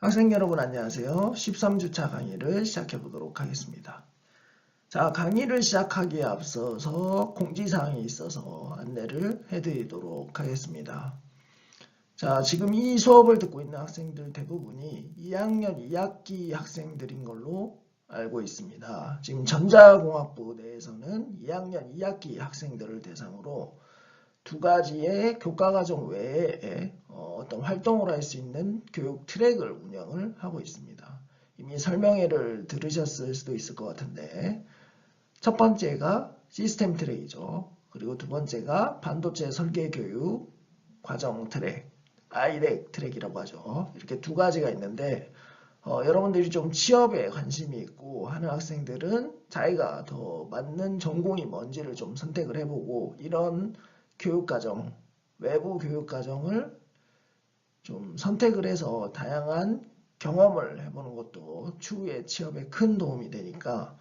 학생 여러분 안녕하세요. 13주차 강의를 시작해 보도록 하겠습니다. 자, 강의를 시작하기에 앞서서 공지사항이 있어서 안내를 해드리도록 하겠습니다. 자, 지금 이 수업을 듣고 있는 학생들 대부분이 2학년 2학기 학생들인 걸로 알고 있습니다. 지금 전자공학부 내에서는 2학년 2학기 학생들을 대상으로 두 가지의 교과과정 외에 어떤 활동을 할 수 있는 교육 트랙을 운영을 하고 있습니다. 이미 설명회를 들으셨을 수도 있을 것 같은데 첫 번째가 시스템 트랙이죠. 그리고 두 번째가 반도체 설계 교육 과정 트랙, 아이렉 트랙이라고 하죠. 이렇게 두 가지가 있는데 여러분들이 좀 취업에 관심이 있고 하는 학생들은 자기가 더 맞는 전공이 뭔지를 좀 선택을 해보고 이런 교육과정, 외부 교육과정을 좀 선택을 해서 다양한 경험을 해보는 것도 추후에 취업에 큰 도움이 되니까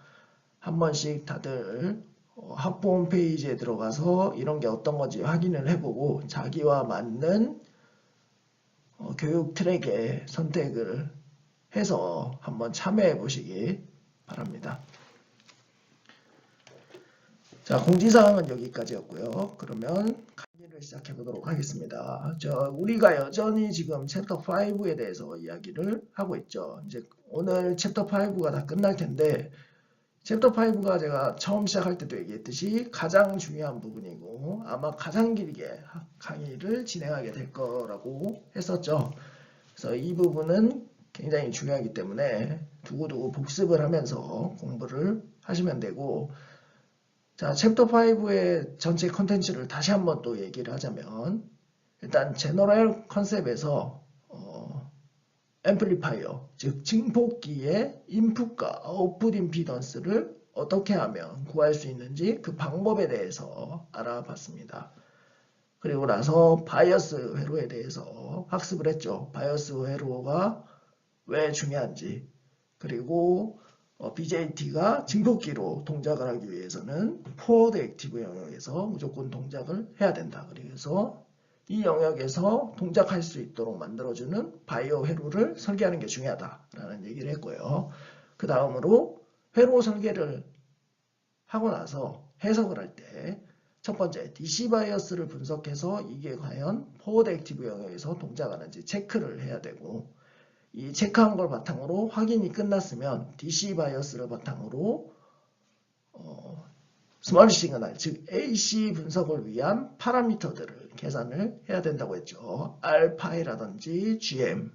한 번씩 다들 학부 홈페이지에 들어가서 이런 게 어떤 건지 확인을 해보고 자기와 맞는 교육 트랙에 선택을 해서 한번 참여해 보시기 바랍니다. 자, 공지사항은 여기까지였고요. 그러면 강의를 시작해 보도록 하겠습니다. 우리가 여전히 지금 챕터 5에 대해서 이야기를 하고 있죠. 이제 오늘 챕터 5가 다 끝날 텐데 챕터 5가 제가 처음 시작할 때도 얘기했듯이 가장 중요한 부분이고 아마 가장 길게 강의를 진행하게 될 거라고 했었죠. 그래서 이 부분은 굉장히 중요하기 때문에 두고두고 복습을 하면서 공부를 하시면 되고 자, 챕터 5의 전체 컨텐츠를 다시 한번 또 얘기를 하자면 일단 제너럴 컨셉에서 앰플리파이어, 즉 증폭기의 인풋과 아웃풋 임피던스를 어떻게 하면 구할 수 있는지 그 방법에 대해서 알아봤습니다. 그리고 나서 바이어스 회로에 대해서 학습을 했죠. 바이어스 회로가 왜 중요한지 그리고 BJT가 증폭기로 동작을 하기 위해서는 포워드 액티브 영역에서 무조건 동작을 해야 된다. 그래서 이 영역에서 동작할 수 있도록 만들어주는 바이오 회로를 설계하는 게 중요하다라는 얘기를 했고요. 그 다음으로 회로 설계를 하고 나서 해석을 할 때 첫 번째 DC 바이어스를 분석해서 이게 과연 포워드 액티브 영역에서 동작하는지 체크를 해야 되고 이 체크한 걸 바탕으로 확인이 끝났으면 DC 바이어스를 바탕으로 스몰 시그널, 즉 AC 분석을 위한 파라미터들을 계산을 해야 된다고 했죠. 알파이라든지 GM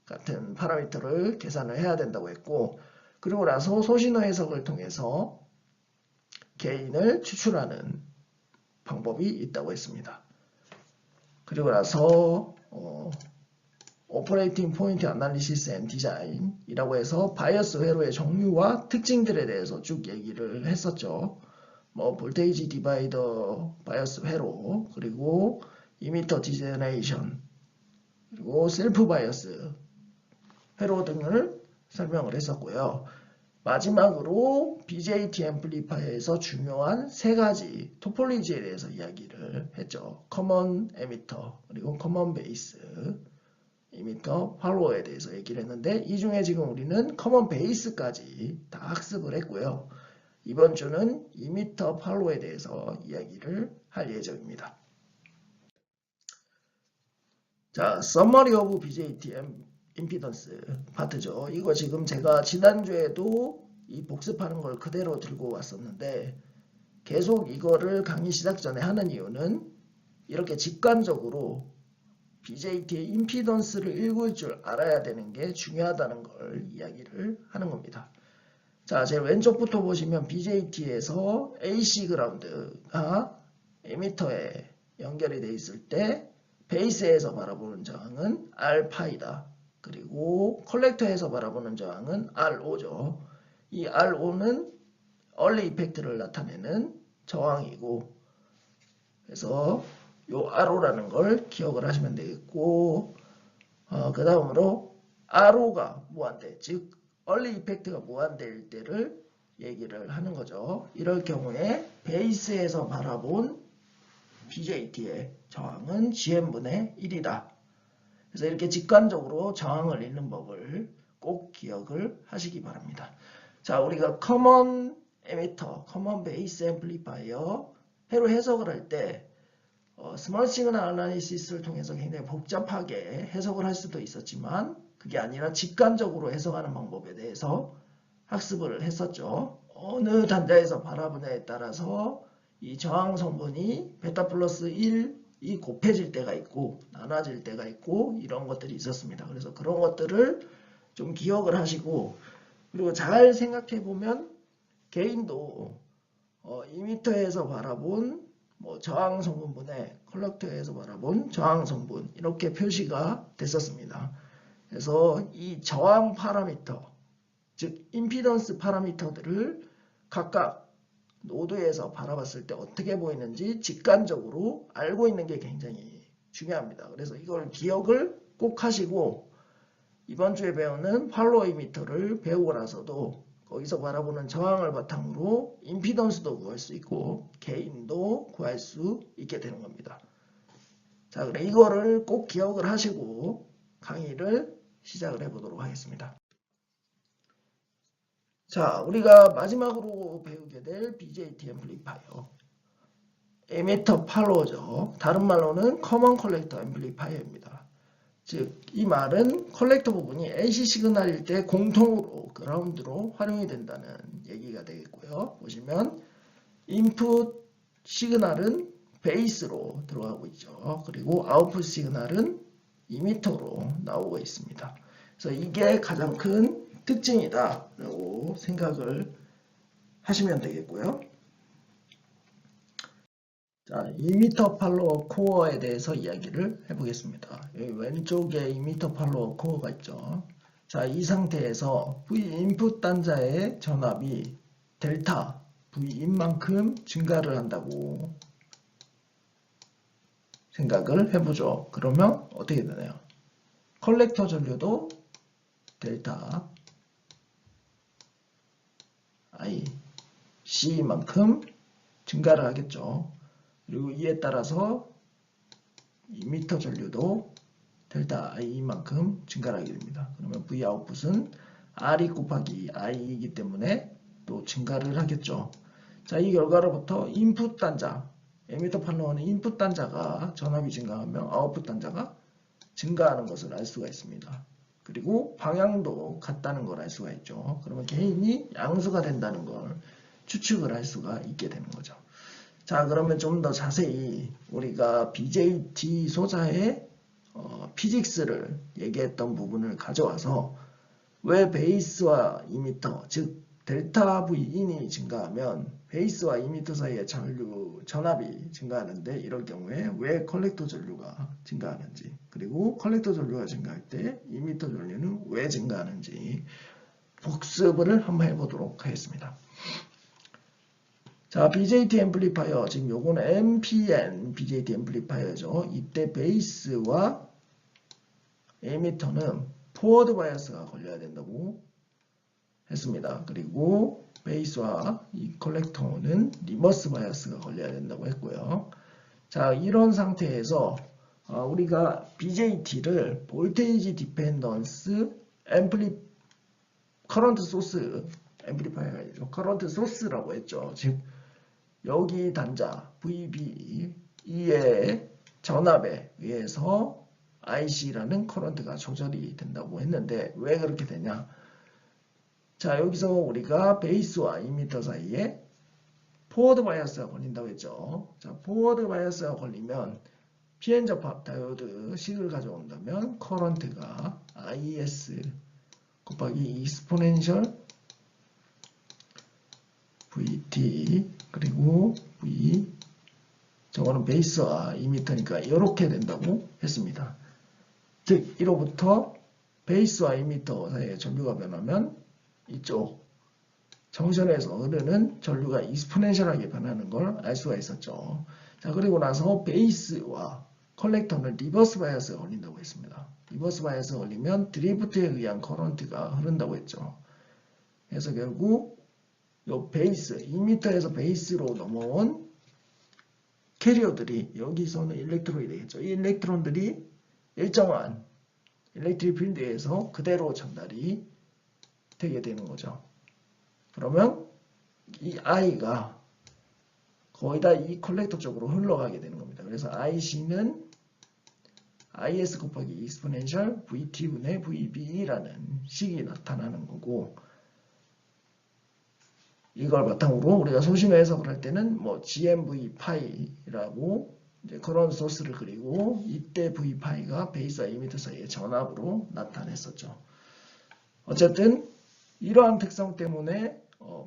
같은 파라미터를 계산을 해야 된다고 했고 그리고 나서 소신호 해석을 통해서 게인을 추출하는 방법이 있다고 했습니다. 그리고 나서 오퍼레이팅 포인트 아날리시스 앤 디자인이라고 해서 바이어스 회로의 종류와 특징들에 대해서 쭉 얘기를 했었죠. 볼테이지 디바이더 바이어스 회로, 그리고 이미터 디제너레이션, 그리고 셀프 바이어스 회로 등을 설명을 했었고요. 마지막으로 BJT 앰플리파이어에서 중요한 세 가지 토폴로지에 대해서 이야기를 했죠. 커먼 에미터, 그리고 커먼 베이스, 이미터 팔로워에 대해서 얘기를 했는데 이 중에 지금 우리는 커먼 베이스까지 다 학습을 했고요. 이번 주는 이미터 팔로워에 대해서 이야기를 할 예정입니다. 자, Summary of BJT 임피던스 파트죠. 이거 지금 제가 지난주에도 이 복습하는 걸 그대로 들고 왔었는데 계속 이거를 강의 시작 전에 하는 이유는 이렇게 직관적으로 BJT의 임피던스를 읽을 줄 알아야 되는 게 중요하다는 걸 이야기를 하는 겁니다. 자, 제 왼쪽부터 보시면 BJT에서 AC 그라운드가 에미터에 연결이 되어 있을 때 베이스에서 바라보는 저항은 R파이다. 그리고 컬렉터에서 바라보는 저항은 RO죠. 이 RO는 얼리 이펙트를 나타내는 저항이고 그래서 요 RO라는 걸 기억을 하시면 되겠고 그 다음으로 RO가 무한대, 즉 얼리 이펙트가 무한대일 때를 얘기를 하는 거죠. 이럴 경우에 베이스에서 바라본 BJT의 저항은 GM분의 1이다. 그래서 이렇게 직관적으로 저항을 읽는 법을 꼭 기억을 하시기 바랍니다. 자, 우리가 커먼 에미터, 커먼 베이스 앰플리파이어 해로 해석을 할 때 스몰 시그널 아나리시스를 통해서 굉장히 복잡하게 해석을 할 수도 있었지만 그게 아니라 직관적으로 해석하는 방법에 대해서 학습을 했었죠. 어느 단자에서 바라보냐에 따라서 이 저항 성분이 베타 플러스 1이 곱해질 때가 있고 나눠질 때가 있고 이런 것들이 있었습니다. 그래서 그런 것들을 좀 기억을 하시고 그리고 잘 생각해 보면 개인도 2m에서 바라본 저항 성분분의 컬렉터에서 바라본 저항 성분 이렇게 표시가 됐었습니다. 그래서 이 저항 파라미터 즉 임피던스 파라미터들을 각각 노드에서 바라봤을 때 어떻게 보이는지 직관적으로 알고 있는 게 굉장히 중요합니다. 그래서 이걸 기억을 꼭 하시고 이번 주에 배우는 팔로우 이미터를 배우고 나서도 거기서 바라보는 저항을 바탕으로 임피던스도 구할 수 있고 게인도 구할 수 있게 되는 겁니다. 자, 그래 이거를 꼭 기억을 하시고 강의를 시작을 해보도록 하겠습니다. 자, 우리가 마지막으로 배우게 될 BJT 앰플리파이어 에미터 팔로우죠. 다른 말로는 커먼 컬렉터 앰플리파이어입니다. 즉, 이 말은 컬렉터 부분이 AC 시그널일 때 공통으로 그라운드로 활용이 된다는 얘기가 되겠고요. 보시면 인풋 시그널은 베이스로 들어가고 있죠. 그리고 아웃풋 시그널은 이미터로 나오고 있습니다. 그래서 이게 가장 큰 특징이다 라고 생각을 하시면 되겠고요. 자, 2m 팔로워 코어에 대해서 이야기를 해보겠습니다. 여기 왼쪽에 2m 팔로워 코어가 있죠. 자, 이 상태에서 V 인풋 단자의 전압이 델타 V인만큼 증가를 한다고 생각을 해보죠. 그러면 어떻게 되나요? 컬렉터 전류도 델타 I C만큼 증가를 하겠죠. 그리고 이에 따라서 2m 전류도 델타 I만큼 증가를 하게 됩니다. 그러면 V 아웃풋은 R이 곱하기 I이기 때문에 또 증가를 하겠죠. 자, 이 결과로부터 인풋 단자, 에미터 팔로워는 인풋 단자가 전압이 증가하면 아웃풋 단자가 증가하는 것을 알 수가 있습니다. 그리고 방향도 같다는 걸 알 수가 있죠. 그러면 개인이 양수가 된다는 걸 추측을 할 수가 있게 되는 거죠. 자, 그러면 좀 더 자세히 우리가 BJT 소자의 피직스를 얘기했던 부분을 가져와서 왜 베이스와 이미터, 즉 델타 V인이 증가하면 베이스와 이미터 사이의 전압이 증가하는데 이럴 경우에 왜 컬렉터 전류가 증가하는지 그리고 컬렉터 전류가 증가할 때 이미터 전류는 왜 증가하는지 복습을 한번 해보도록 하겠습니다. 자, BJT 앰플리파이어, 지금 요거는 MPN BJT 앰플리파이어죠. 이때 베이스와 에미터는 포워드 바이어스가 걸려야 된다고 했습니다. 그리고 베이스와 이 컬렉터는 리버스 바이어스가 걸려야 된다고 했고요. 자, 이런 상태에서 우리가 BJT를 볼테이지 디펜던스 커런트 소스 앰플리파이어가 있죠. 커런트 소스라고 했죠. 즉 여기 단자 VB의 전압에 의해서 IC라는 커런트가 조절이 된다고 했는데 왜 그렇게 되냐? 자, 여기서 우리가 베이스와 이미터 사이에 포워드 바이어스가 걸린다고 했죠. 자, 포워드 바이어스가 걸리면 PN 접합 다이오드 식을 가져온다면 커런트가 IS 곱하기 익스포넨셜 VT 그리고 V 저거는 베이스와 이미터니까 이렇게 된다고 했습니다. 즉 1호부터 베이스와 이미터 사이의 전류가 변하면 이쪽 정션에서 흐르는 전류가 익스포넨셜하게 변하는 걸 알 수가 있었죠. 자, 그리고 나서 베이스와 컬렉터는 리버스 바이어스가 걸린다고 했습니다. 리버스 바이어스가 걸리면 드리프트에 의한 커런트가 흐른다고 했죠. 그래서 결국 요 베이스, 2m에서 베이스로 넘어온 캐리어들이 여기서는 일렉트론이 되겠죠. 이 일렉트론들이 일정한 일렉트릭 필드에서 그대로 전달이 되게 되는 거죠. 그러면 이 I가 거의 다 이 컬렉터 쪽으로 흘러가게 되는 겁니다. 그래서 IC는 IS 곱하기 익스포넨셜 VT분의 VB라는 식이 나타나는 거고, 이걸 바탕으로 우리가 소신호 해석을 할 때는 뭐 GMV 파이라고 이제 그런 소스를 그리고 이때 V 파이가 베이스와 이미터 사이의 전압으로 나타냈었죠. 어쨌든 이러한 특성 때문에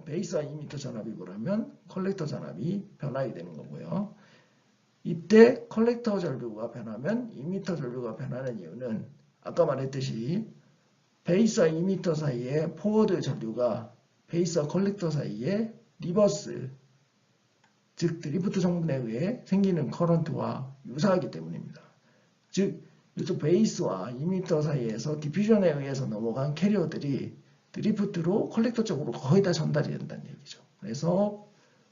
베이스와 이미터 전압이 뭐라면 컬렉터 전압이 변하게 되는 거고요. 이때 컬렉터 전류가 변하면 이미터 전류가 변하는 이유는 아까 말했듯이 베이스와 이미터 사이의 포워드 전류가 베이스와 컬렉터 사이의 리버스, 즉 드리프트 성분에 의해 생기는 커런트와 유사하기 때문입니다. 즉 이쪽 베이스와 이미터 사이에서 디퓨전에 의해서 넘어간 캐리어들이 드리프트로 컬렉터 쪽으로 거의 다 전달이 된다는 얘기죠. 그래서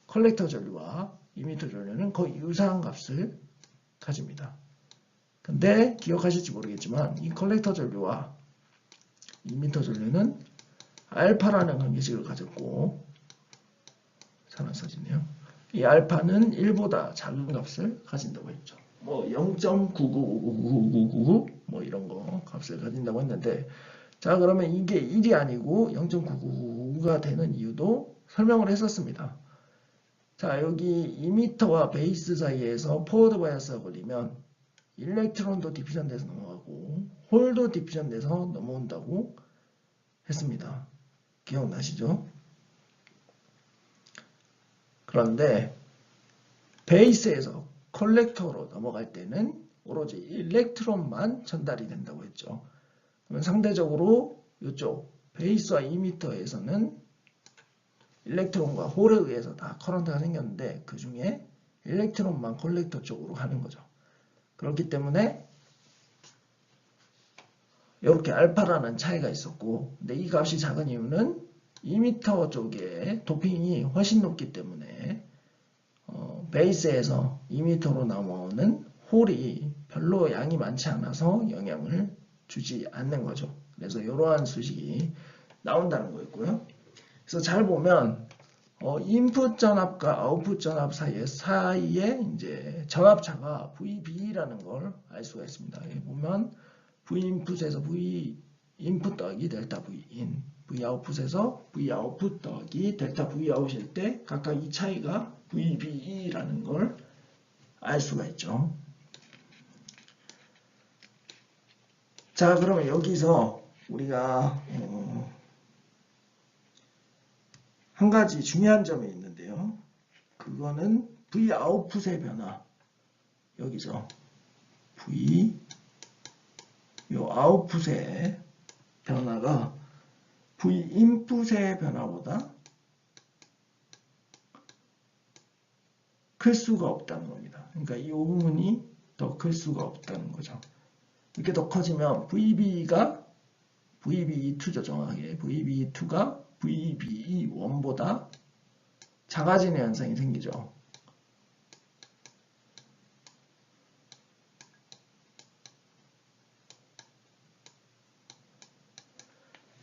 컬렉터 전류와 이미터 전류는 거의 유사한 값을 가집니다. 근데 기억하실지 모르겠지만 이 컬렉터 전류와 이미터 전류는 알파라는 관계식을 가졌고, 사람 사진이요. 이 알파는 1보다 작은 값을 가진다고 했죠. 뭐 0.9999999 뭐 이런 거 값을 가진다고 했는데, 자 그러면 이게 1이 아니고 0.999가 되는 이유도 설명을 했었습니다. 자 여기 이미터와 베이스 사이에서 포워드 바이어스가 걸리면 일렉트론도 디퓨전 돼서 넘어가고 홀도 디퓨전 돼서 넘어온다고 했습니다. 기억나시죠? 그런데 베이스에서 컬렉터로 넘어갈 때는 오로지 일렉트론만 전달이 된다고 했죠. 그러면 상대적으로 이쪽 베이스와 이미터에서는 일렉트론과 홀에 의해서 다 커런트가 생겼는데 그 중에 일렉트론만 컬렉터 쪽으로 가는 거죠. 그렇기 때문에 이렇게 알파라는 차이가 있었고, 근데 이 값이 작은 이유는 이미터 쪽에 도핑이 훨씬 높기 때문에 베이스에서 이미터로 넘어오는 홀이 별로 양이 많지 않아서 영향을 주지 않는 거죠. 그래서 이러한 수식이 나온다는 거였고요. 그래서 잘 보면 인풋 전압과 아웃풋 전압 사이에 이제 전압차가 VB라는 걸 알 수가 있습니다. 여기 보면 V인풋에서 V인풋 더하기 델타 V인, Vout풋에서 Vout풋 더하기 델타 Vout일 때 각각 이 차이가 VB라는 걸 알 수가 있죠. 자, 그러면 여기서 우리가 한 가지 중요한 점이 있는데요. 그거는 Vout풋의 변화. 여기서 요 아웃풋의 변화가 V인풋의 변화보다 클 수가 없다는 겁니다. 그러니까 이 부분이 더 클 수가 없다는 거죠. 이렇게 더 커지면 VB가 VBE2죠. 정확하게 VBE2가 VBE1보다 작아지는 현상이 생기죠.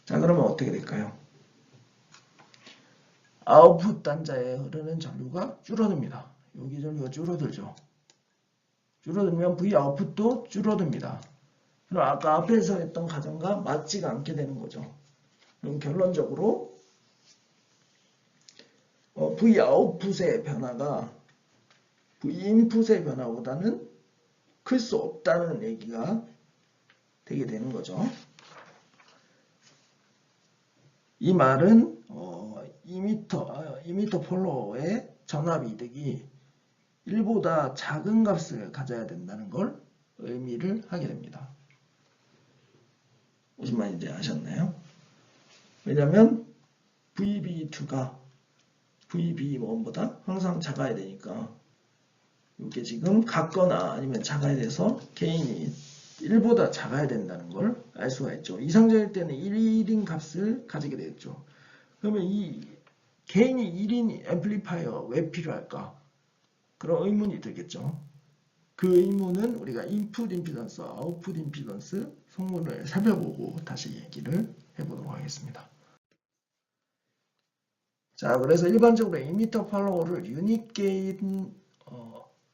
자, 그러면 어떻게 될까요? 아웃풋 단자에 흐르는 전류가 줄어듭니다. 여기 전류가 줄어들죠. 줄어들면 Vout풋도 줄어듭니다. 그럼 아까 앞에서 했던 가정과 맞지가 않게 되는 거죠. 그럼 결론적으로 Vout풋의 변화가 V인풋의 변화보다는 클 수 없다는 얘기가 되게 되는 거죠. 이 말은 이미터 폴로의 전압 이득이 1보다 작은 값을 가져야 된다는 걸 의미를 하게 됩니다. 무슨 말인지 아셨나요? 왜냐하면 VB2가 VB1보다 항상 작아야 되니까 이게 지금 같거나 아니면 작아야 돼서 개인이 1보다 작아야 된다는 걸 알 수가 있죠. 이상적일 때는 1인 값을 가지게 되겠죠. 그러면 이 개인이 1인 앰플리파이어가 왜 필요할까? 그런 의문이 들겠죠. 그 의문은 우리가 인풋 임피던스와 아웃풋 임피던스 성분을 살펴보고 다시 얘기를 해보도록 하겠습니다. 자, 그래서 일반적으로 이미터 팔로우를 유닛 게인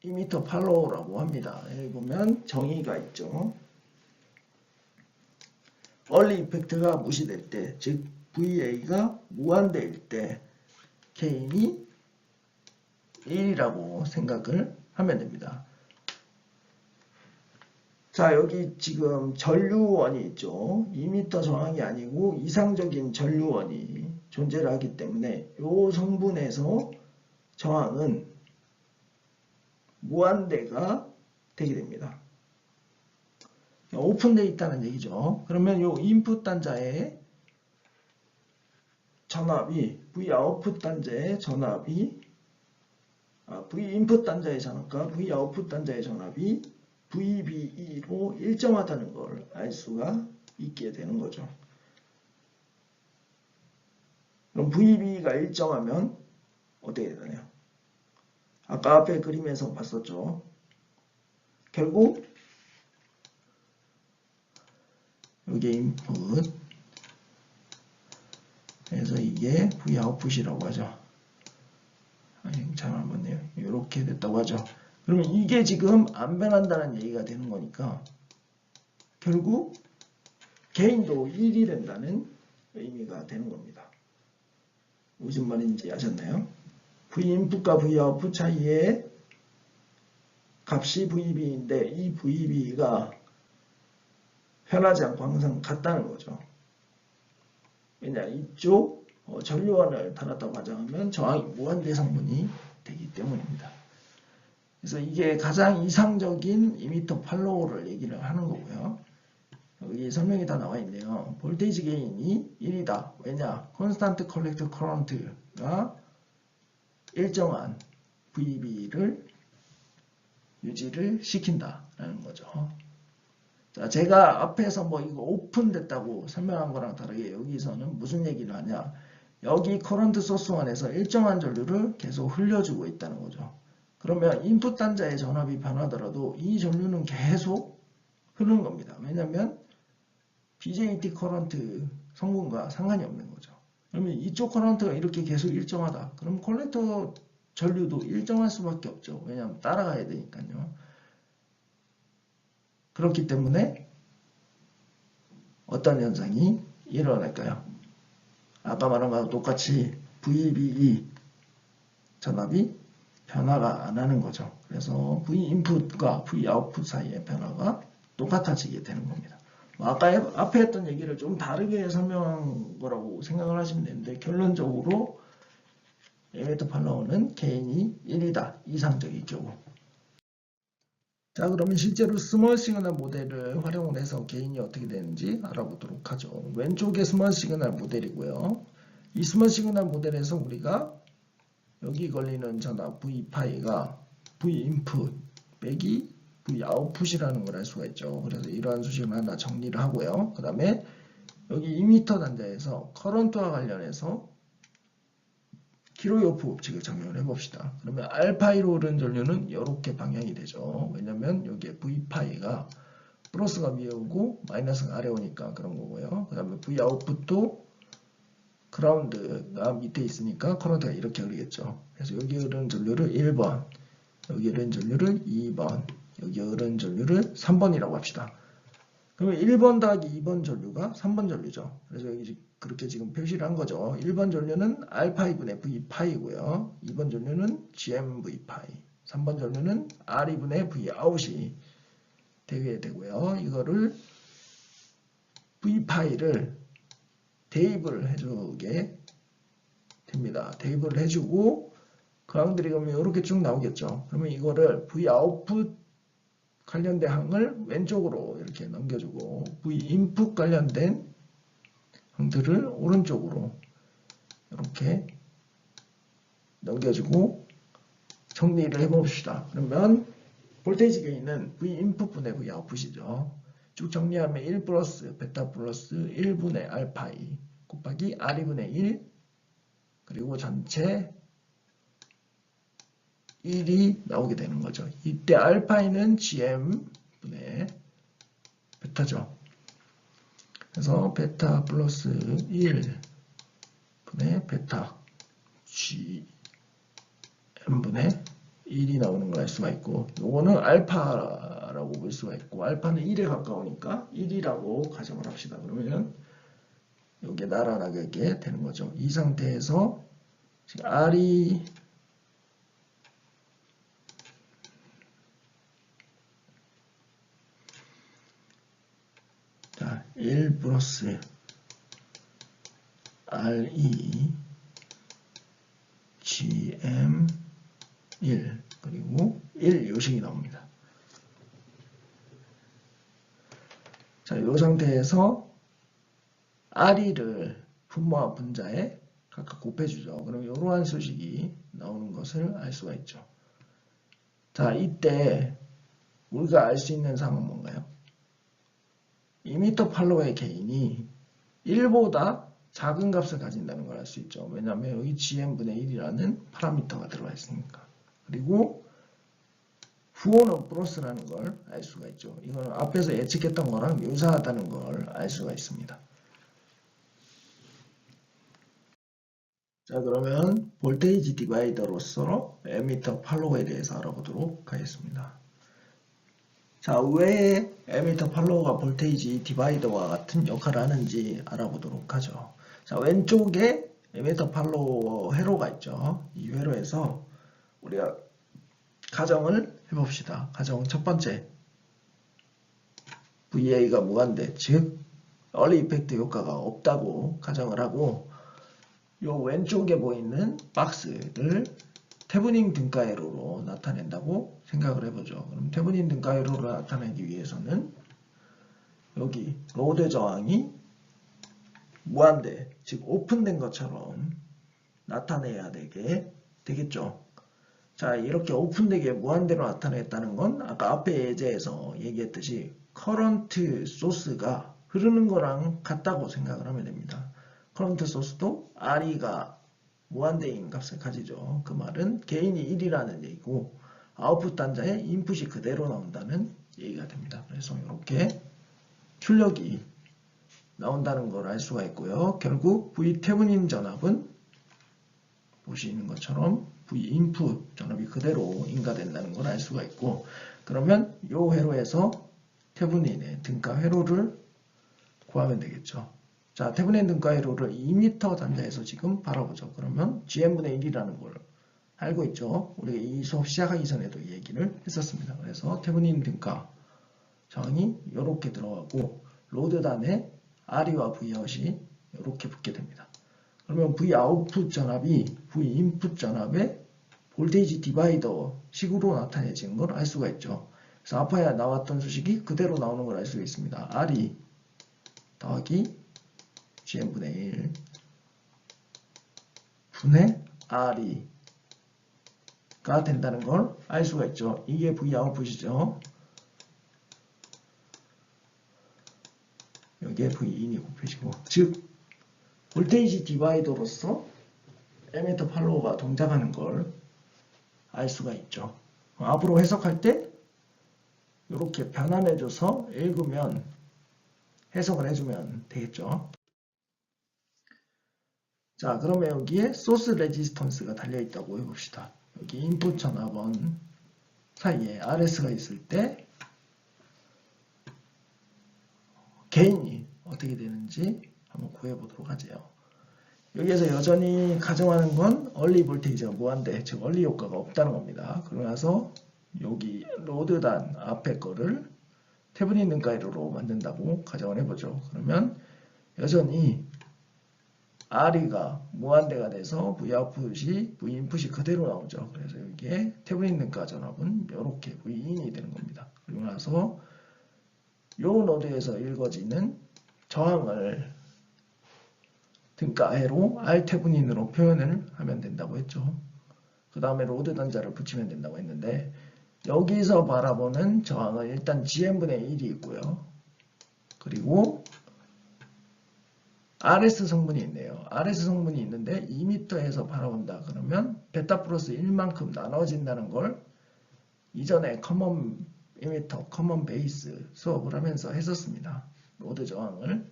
이미터 팔로우라고 합니다. 여기 보면 정의가 있죠. 얼리 이펙트가 무시될 때, 즉 VA가 무한대일 때 게인이 1이라고 생각을 하면 됩니다. 자, 여기 지금 전류원이 있죠. 2m 저항이 아니고 이상적인 전류원이 존재를 하기 때문에 이 성분에서 저항은 무한대가 되게 됩니다. 오픈되어 있다는 얘기죠. 그러면 이 인풋 단자의 전압이 V 아웃풋 단자의 전압이 V 인풋 단자의 전압과 V 아웃풋 단자의 전압이 VBE로 일정하다는 걸 알 수가 있게 되는 거죠. 그럼 VBE가 일정하면 어떻게 되나요? 아까 앞에 그림에서 봤었죠. 결국 이게 인풋, 그래서 이게 V 아웃풋이라고 하죠. 잘못 봤네요. 이렇게 됐다고 하죠. 그러면 이게 지금 안 변한다는 얘기가 되는 거니까 결국 게인도 1이 된다는 의미가 되는 겁니다. 무슨 말인지 아셨나요? V인풋과 Voutput 사이에 값이 VB인데 이 VB가 변하지 않고 항상 같다는 거죠. 왜냐, 이쪽 전류원을 달았다고 가정하면 저항이 무한대 성분이 되기 때문입니다. 그래서 이게 가장 이상적인 이미터 팔로우를 얘기를 하는 거고요. 여기 설명이 다 나와 있네요. 볼테이지 게인이 1이다. 왜냐? 콘스탄트 컬렉터 커런트가 일정한 VB를 유지를 시킨다라는 거죠. 자, 제가 앞에서 뭐 이거 오픈됐다고 설명한 거랑 다르게 여기서는 무슨 얘기를 하냐? 여기 커런트 소스 안에서 일정한 전류를 계속 흘려주고 있다는 거죠. 그러면 인풋 단자의 전압이 변하더라도 이 전류는 계속 흐르는 겁니다. 왜냐하면 BJT 커런트 성분과 상관이 없는 거죠. 그러면 이쪽 커런트가 이렇게 계속 일정하다. 그럼 콜렉터 전류도 일정할 수밖에 없죠. 왜냐하면 따라가야 되니까요. 그렇기 때문에 어떤 현상이 일어날까요? 아까 말한 거하고 똑같이 VBE 전압이 변화가 안 하는 거죠. 그래서 V 인풋과 V 아웃풋 사이의 변화가 똑같아지게 되는 겁니다. 아까 앞에 했던 얘기를 좀 다르게 설명한 거라고 생각을 하시면 되는데 결론적으로 에미터 팔로우는 게인이 1이다. 이상적일 경우. 자, 그러면 실제로 스몰 시그널 모델을 활용을 해서 게인이 어떻게 되는지 알아보도록 하죠. 왼쪽에 스몰 시그널 모델이고요. 이 스몰 시그널 모델에서 우리가 여기 걸리는 전압 V파이가 V 인풋 빼기 V 아웃풋이라는 걸 알 수가 있죠. 그래서 이러한 수식을 하나 정리를 하고요. 그 다음에 여기 2m 단자에서 커런트와 관련해서 키로요프 법칙을 적용을 해봅시다. 그러면 알파이로 오른 전류는 이렇게 방향이 되죠. 왜냐면 여기에 V파이가 플러스가 위에 오고 마이너스가 아래 오니까 그런 거고요. 그 다음에 V 아웃풋도 그라운드가 밑에 있으니까 커런트가 이렇게 흐르겠죠. 그래서 여기 흐르는 전류를 1번, 여기 흐르는 전류를 2번, 여기 흐르는 전류를 3번이라고 합시다. 그러면 1번 더하기 2번 전류가 3번 전류죠. 그래서 여기 그렇게 지금 표시를 한 거죠. 1번 전류는 R파이분의 V파이고요. 2번 전류는 GMV파이, 3번 전류는 R이분의 Vout이 되게 되고요. 이거를 V파이를 대입을 해주게 됩니다. 대입을 해주고 그항들이 그러면 이렇게 쭉 나오겠죠. 그러면 이거를 V 아웃풋 관련된 항을 왼쪽으로 이렇게 넘겨주고 V 인풋 관련된 항들을 오른쪽으로 이렇게 넘겨주고 정리를 해봅시다. 그러면 볼테이지 게인은 V 인풋분의 V 아웃풋이죠. 쭉 정리하면 1 플러스 베타 플러스 1분의 알파이 곱하기 R이분의 1 그리고 전체 1이 나오게 되는 거죠. 이때 알파이는 GM분의 베타죠. 그래서 베타 플러스 1 분의 베타 GM분의 1이 나오는 걸 알 수가 있고, 요거는 알파라고 볼 수가 있고, 알파는 1에 가까우니까 1이라고 가정을 합시다. 그러면 여기에 나란하게 되는 거죠. 이 상태에서 지금 R이 자, 1 플러스 RE GM 1 그리고 1 요식이 나옵니다. 자, 이 상태에서 RE를 분모와 분자에 각각 곱해주죠. 그럼 이러한 수식이 나오는 것을 알 수가 있죠. 자, 이때 우리가 알 수 있는 사항은 뭔가요? 2m 팔로워의 개인이 1보다 작은 값을 가진다는 걸 알 수 있죠. 왜냐하면 여기 GM분의 1이라는 파라미터가 들어가 있으니까. 그리고 부호는 플러스라는 걸 알 수가 있죠. 이건 앞에서 예측했던 거랑 유사하다는 걸 알 수가 있습니다. 자, 그러면 볼테이지 디바이더로서 에미터 팔로워에 대해서 알아보도록 하겠습니다. 자, 왜 에미터 팔로워가 볼테이지 디바이더와 같은 역할을 하는지 알아보도록 하죠. 자, 왼쪽에 에미터 팔로워 회로가 있죠. 이 회로에서 우리가 가정을 해봅시다. 가정 첫 번째, VA가 무한대, 즉 얼리 이펙트 효과가 없다고 가정을 하고, 요 왼쪽에 보이는 박스를 테브닝 등가회로로 나타낸다고 생각을 해보죠. 그럼 테브닝 등가회로로 나타내기 위해서는 여기 로드 저항이 무한대, 즉 오픈된 것처럼 나타내야 되겠죠. 자, 이렇게 오픈되게 무한대로 나타냈다는 건 아까 앞에 예제에서 얘기했듯이 커런트 소스가 흐르는 거랑 같다고 생각을 하면 됩니다. 커런트 소스도 RE가 무한대인 값을 가지죠. 그 말은 게인이 1이라는 얘기고 아웃풋 단자에 인풋이 그대로 나온다는 얘기가 됩니다. 그래서 이렇게 출력이 나온다는 걸 알 수가 있고요. 결국 V 테브닌 전압은 보시는 것처럼 V 인풋 전압이 그대로 인가된다는 걸 알 수가 있고, 그러면 이 회로에서 테브닌의 등가 회로를 구하면 되겠죠. 자, 테브닌 등가 회로를 2m 단자에서 지금 바라보죠. 그러면 GM분의 1이라는 걸 알고 있죠. 우리가 이 수업 시작하기 전에도 이 얘기를 했었습니다. 그래서 테브닌 등가 저항이 이렇게 들어가고 로드단에 RE와 Vout이 이렇게 붙게 됩니다. 그러면 V 아웃풋 전압이 V 인풋 전압의 볼테이지 디바이더 식으로 나타내지는 걸 알 수가 있죠. 그래서 아파야 나왔던 수식이 그대로 나오는 걸 알 수가 있습니다. RE 더하기 GM분의 1 분의 RE가 된다는 걸 알 수가 있죠. 이게 V 아웃풋이죠. 여기에 V인이 곱해지고, 즉 볼테이지 디바이더로서 에미터 팔로워가 동작하는 걸 알 수가 있죠. 앞으로 해석할 때 이렇게 변환해줘서 읽으면 해석을 해주면 되겠죠. 자, 그러면 여기에 소스 레지스턴스가 달려있다고 해봅시다. 여기 인풋 전압원 사이에 RS가 있을 때 게인이 어떻게 되는지 한번 구해보도록 하죠. 여기에서 여전히 가정하는 건 얼리 볼테이지가 무한대, 즉 얼리 효과가 없다는 겁니다. 그러고 나서 여기 로드단 앞에 거를 테브닌 등가회로로 만든다고 가정을 해보죠. 그러면 여전히 RE가 무한대가 돼서 V 아웃풋이 V 인풋이 그대로 나오죠. 그래서 여기에 테브닌 등가 전압은 이렇게 V인이 되는 겁니다. 그리고 나서 이 노드에서 읽어지는 저항을 등가회로 R테브닌으로 표현을 하면 된다고 했죠. 그 다음에 로드 단자를 붙이면 된다고 했는데, 여기서 바라보는 저항은 일단 GM분의 1이 있고요. 그리고 RS 성분이 있네요. RS 성분이 있는데 2m에서 바라본다. 그러면 베타 플러스 1만큼 나눠진다는 걸 이전에 커먼 이미터, 커먼 베이스 수업을 하면서 했었습니다. 로드 저항을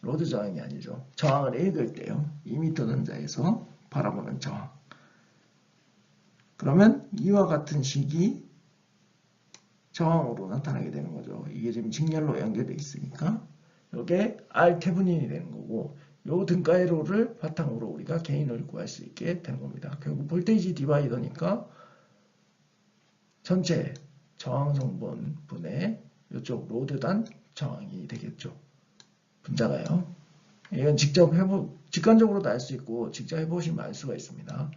로드 저항이 아니죠. 저항을 읽을 때요. 2m 전자에서 바라보는 저항. 그러면 이와 같은 식이 저항으로 나타나게 되는 거죠. 이게 지금 직렬로 연결되어 있으니까 이게 R 테브닌이 되는 거고 요 등가이로를 바탕으로 우리가 게인을 구할 수 있게 되는 겁니다. 결국 볼테이지 디바이더니까 전체 저항 성분 분의 이쪽 로드단 저항이 되겠죠. 분자가요. 이건 직관적으로도 알 수 있고 직접 해보시면 알 수가 있습니다.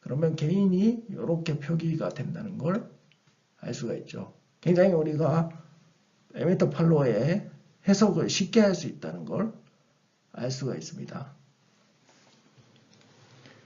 그러면 게인이 이렇게 표기가 된다는 걸 알 수가 있죠. 굉장히 우리가 에미터 팔로의 해석을 쉽게 할 수 있다는 걸 알 수가 있습니다.